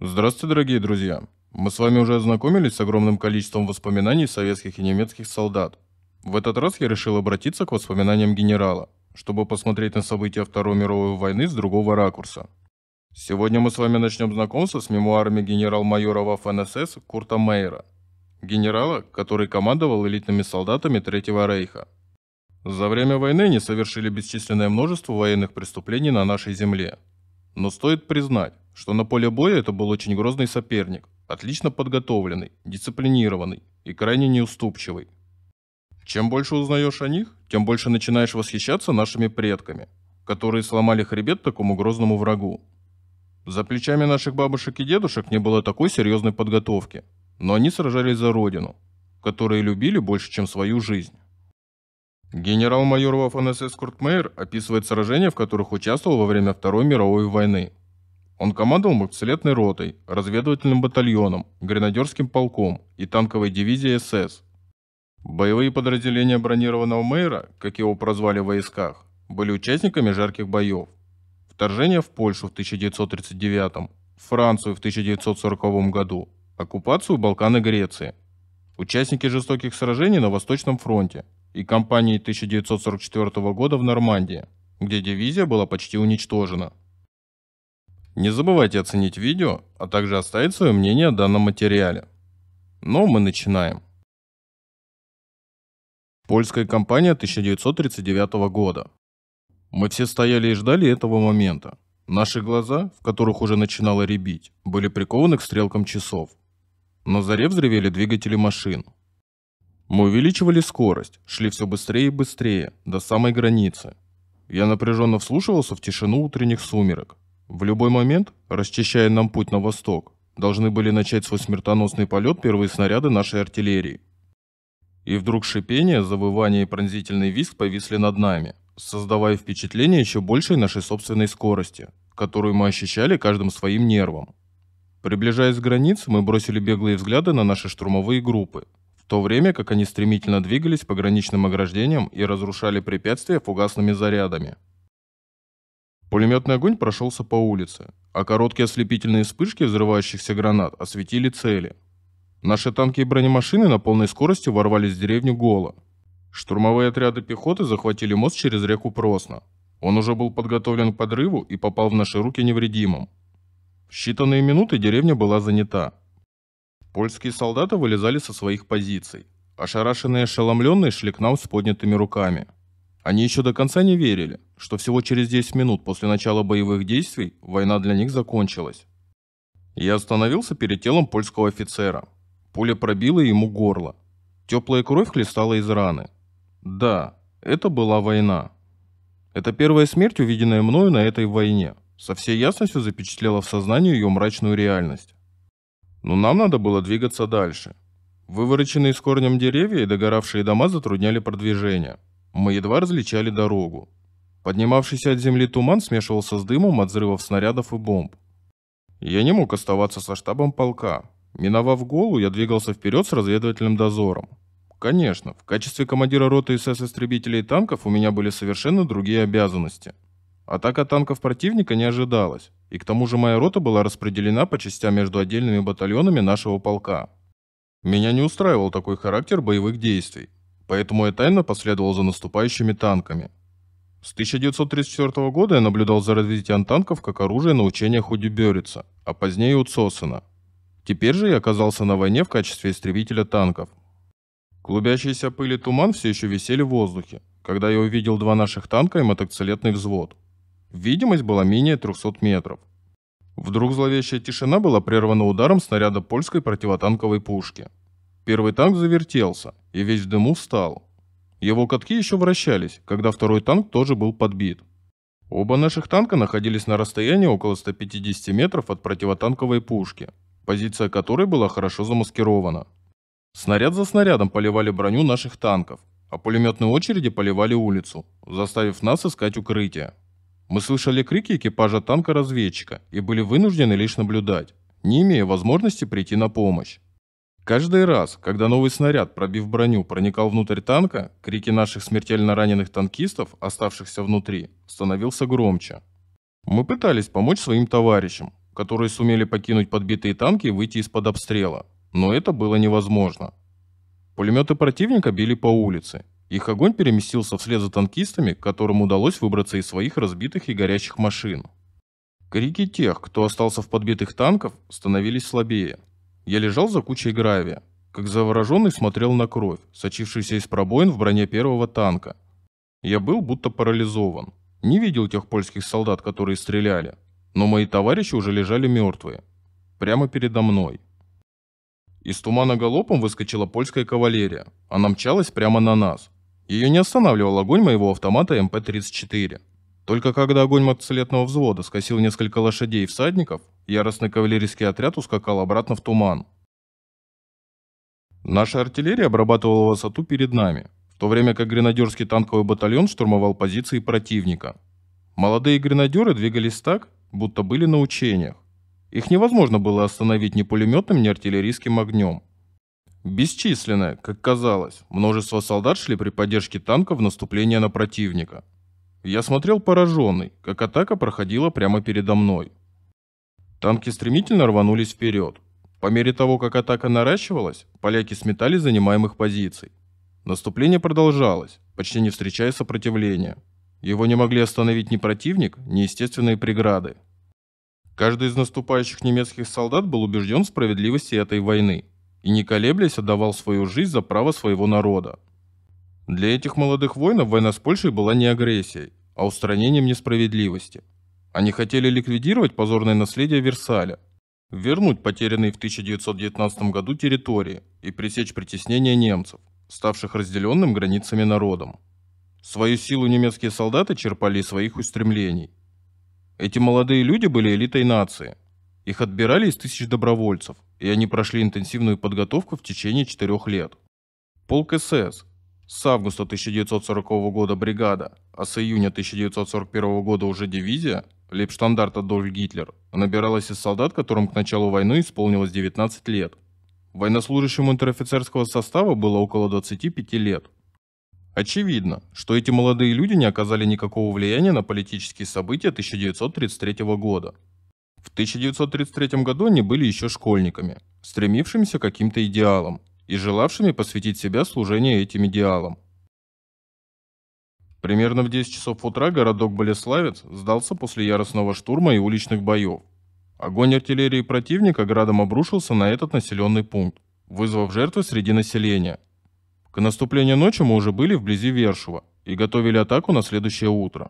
Здравствуйте, дорогие друзья! Мы с вами уже ознакомились с огромным количеством воспоминаний советских и немецких солдат. В этот раз я решил обратиться к воспоминаниям генерала, чтобы посмотреть на события Второй мировой войны с другого ракурса. Сегодня мы с вами начнем знакомство с мемуарами генерал-майора ВАФ-НСС Курта Мейера, генерала, который командовал элитными солдатами Третьего рейха. За время войны они совершили бесчисленное множество военных преступлений на нашей земле. Но стоит признать, что на поле боя это был очень грозный соперник, отлично подготовленный, дисциплинированный и крайне неуступчивый. Чем больше узнаешь о них, тем больше начинаешь восхищаться нашими предками, которые сломали хребет такому грозному врагу. За плечами наших бабушек и дедушек не было такой серьезной подготовки, но они сражались за родину, которую любили больше, чем свою жизнь. Генерал-майор ВАФ-НСС Курт Мейер описывает сражения, в которых участвовал во время Второй мировой войны. Он командовал мотоциклетной ротой, разведывательным батальоном, гренадерским полком и танковой дивизией СС. Боевые подразделения бронированного Мейера, как его прозвали в войсках, были участниками жарких боев. Вторжение в Польшу в 1939, Францию в 1940 году, оккупацию Балкан и Греции. Участники жестоких сражений на Восточном фронте и кампании 1944 года в Нормандии, где дивизия была почти уничтожена. Не забывайте оценить видео, а также оставить свое мнение о данном материале. Но мы начинаем. Польская кампания 1939 года. Мы все стояли и ждали этого момента. Наши глаза, в которых уже начинало рябить, были прикованы к стрелкам часов. На заре взревели двигатели машин. Мы увеличивали скорость, шли все быстрее и быстрее, до самой границы. Я напряженно вслушивался в тишину утренних сумерек. В любой момент, расчищая нам путь на восток, должны были начать свой смертоносный полет первые снаряды нашей артиллерии. И вдруг шипение, завывание и пронзительный визг повисли над нами, создавая впечатление еще большей нашей собственной скорости, которую мы ощущали каждым своим нервом. Приближаясь к границе, мы бросили беглые взгляды на наши штурмовые группы, в то время как они стремительно двигались по граничным ограждениям и разрушали препятствия фугасными зарядами. Пулеметный огонь прошелся по улице, а короткие ослепительные вспышки взрывающихся гранат осветили цели. Наши танки и бронемашины на полной скорости ворвались в деревню Гола. Штурмовые отряды пехоты захватили мост через реку Просна. Он уже был подготовлен к подрыву и попал в наши руки невредимым. В считанные минуты деревня была занята. Польские солдаты вылезали со своих позиций. Ошарашенные и ошеломленные шли к нам с поднятыми руками. Они еще до конца не верили, что всего через 10 минут после начала боевых действий война для них закончилась. Я остановился перед телом польского офицера. Пуля пробила ему горло. Теплая кровь хлестала из раны. Да, это была война. Это первая смерть, увиденная мною на этой войне, со всей ясностью запечатлела в сознании ее мрачную реальность. Но нам надо было двигаться дальше. Вывороченные с корнем деревья и догоравшие дома затрудняли продвижение. Мы едва различали дорогу. Поднимавшийся от земли туман смешивался с дымом от взрывов снарядов и бомб. Я не мог оставаться со штабом полка. Миновав Голу, я двигался вперед с разведывательным дозором. Конечно, в качестве командира роты СС-истребителей и танков у меня были совершенно другие обязанности. Атака танков противника не ожидалась, и к тому же моя рота была распределена по частям между отдельными батальонами нашего полка. Меня не устраивал такой характер боевых действий, поэтому я тайно последовал за наступающими танками. С 1934 года я наблюдал за развитием танков как оружие на учениях у Дюбёрица, а позднее у Цоссена. Теперь же я оказался на войне в качестве истребителя танков. Клубящиеся пыль и туман все еще висели в воздухе, когда я увидел два наших танка и мотоциклетный взвод. Видимость была менее 300 метров. Вдруг зловещая тишина была прервана ударом снаряда польской противотанковой пушки. Первый танк завертелся и весь в дыму встал. Его катки еще вращались, когда второй танк тоже был подбит. Оба наших танка находились на расстоянии около 150 метров от противотанковой пушки, позиция которой была хорошо замаскирована. Снаряд за снарядом поливали броню наших танков, а пулеметные очереди поливали улицу, заставив нас искать укрытие. Мы слышали крики экипажа танка-разведчика и были вынуждены лишь наблюдать, не имея возможности прийти на помощь. Каждый раз, когда новый снаряд, пробив броню, проникал внутрь танка, крики наших смертельно раненых танкистов, оставшихся внутри, становился громче. Мы пытались помочь своим товарищам, которые сумели покинуть подбитые танки и выйти из-под обстрела, но это было невозможно. Пулеметы противника били по улице. Их огонь переместился вслед за танкистами, которым удалось выбраться из своих разбитых и горящих машин. Крики тех, кто остался в подбитых танках, становились слабее. Я лежал за кучей гравия, как завороженный смотрел на кровь, сочившуюся из пробоин в броне первого танка. Я был будто парализован. Не видел тех польских солдат, которые стреляли, но мои товарищи уже лежали мертвые. Прямо передо мной. Из тумана галопом выскочила польская кавалерия. Она мчалась прямо на нас. Ее не останавливал огонь моего автомата МП-34. Только когда огонь мотоциклетного взвода скосил несколько лошадей и всадников, яростный кавалерийский отряд ускакал обратно в туман. Наша артиллерия обрабатывала высоту перед нами, в то время как гренадерский танковый батальон штурмовал позиции противника. Молодые гренадеры двигались так, будто были на учениях. Их невозможно было остановить ни пулеметным, ни артиллерийским огнем. Бесчисленное, как казалось, множество солдат шли при поддержке танков в наступление на противника. Я смотрел пораженный, как атака проходила прямо передо мной. Танки стремительно рванулись вперед. По мере того, как атака наращивалась, поляки сметали занимаемых позиций. Наступление продолжалось, почти не встречая сопротивления. Его не могли остановить ни противник, ни естественные преграды. Каждый из наступающих немецких солдат был убежден в справедливости этой войны и, не колеблясь, отдавал свою жизнь за право своего народа. Для этих молодых воинов война с Польшей была не агрессией, а устранением несправедливости. Они хотели ликвидировать позорное наследие Версаля, вернуть потерянные в 1919 году территории и пресечь притеснение немцев, ставших разделенным границами народом. Свою силу немецкие солдаты черпали из своих устремлений. Эти молодые люди были элитой нации. Их отбирали из тысяч добровольцев, и они прошли интенсивную подготовку в течение 4 лет. Полк СС, с августа 1940 года бригада, а с июня 1941 года уже дивизия, лейбштандарт Адольф Гитлер, набиралась из солдат, которым к началу войны исполнилось 19 лет. Военнослужащему унтер-офицерского состава было около 25 лет. Очевидно, что эти молодые люди не оказали никакого влияния на политические события 1933 года. В 1933 году они были еще школьниками, стремившимися к каким-то идеалам и желавшими посвятить себя служению этим идеалам. Примерно в 10 часов утра городок Болеславец сдался после яростного штурма и уличных боев. Огонь артиллерии противника градом обрушился на этот населенный пункт, вызвав жертвы среди населения. К наступлению ночи мы уже были вблизи Вершова и готовили атаку на следующее утро.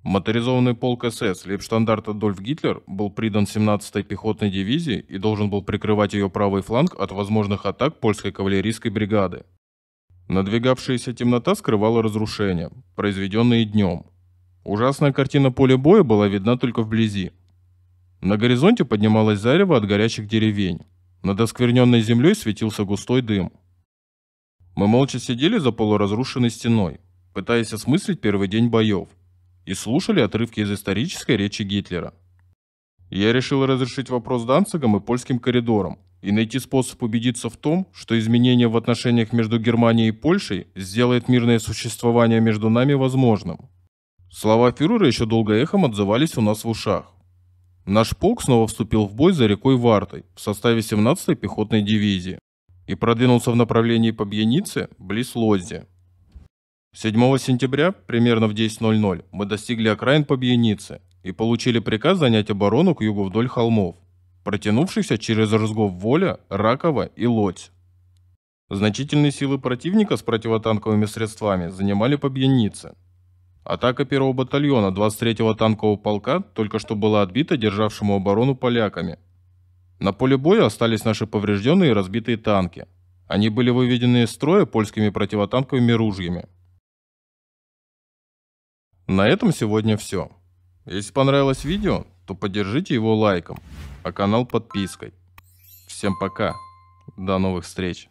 Моторизованный полк СС лейбштандарт Адольф Гитлер был придан 17-й пехотной дивизии и должен был прикрывать ее правый фланг от возможных атак польской кавалерийской бригады. Надвигавшаяся темнота скрывала разрушения, произведенные днем. Ужасная картина поля боя была видна только вблизи. На горизонте поднималось зарево от горящих деревень. Над оскверненной землей светился густой дым. Мы молча сидели за полуразрушенной стеной, пытаясь осмыслить первый день боев, и слушали отрывки из исторической речи Гитлера. Я решил разрешить вопрос с Данцигом и польским коридором и найти способ убедиться в том, что изменение в отношениях между Германией и Польшей сделает мирное существование между нами возможным. Слова фюрера еще долго эхом отзывались у нас в ушах. Наш полк снова вступил в бой за рекой Вартой в составе 17-й пехотной дивизии и продвинулся в направлении Побьяницы, близ Лодзи. 7 сентября, примерно в 10:00, мы достигли окраин Побьяницы и получили приказ занять оборону к югу вдоль холмов, протянувшихся через Ржгов-Воля, Раково и Лодзь. Значительные силы противника с противотанковыми средствами занимали Побьяницы. Атака 1-го батальона 23-го танкового полка только что была отбита державшему оборону поляками. На поле боя остались наши поврежденные и разбитые танки. Они были выведены из строя польскими противотанковыми ружьями. На этом сегодня все. Если понравилось видео, то поддержите его лайком, а канал подпиской. Всем пока. До новых встреч.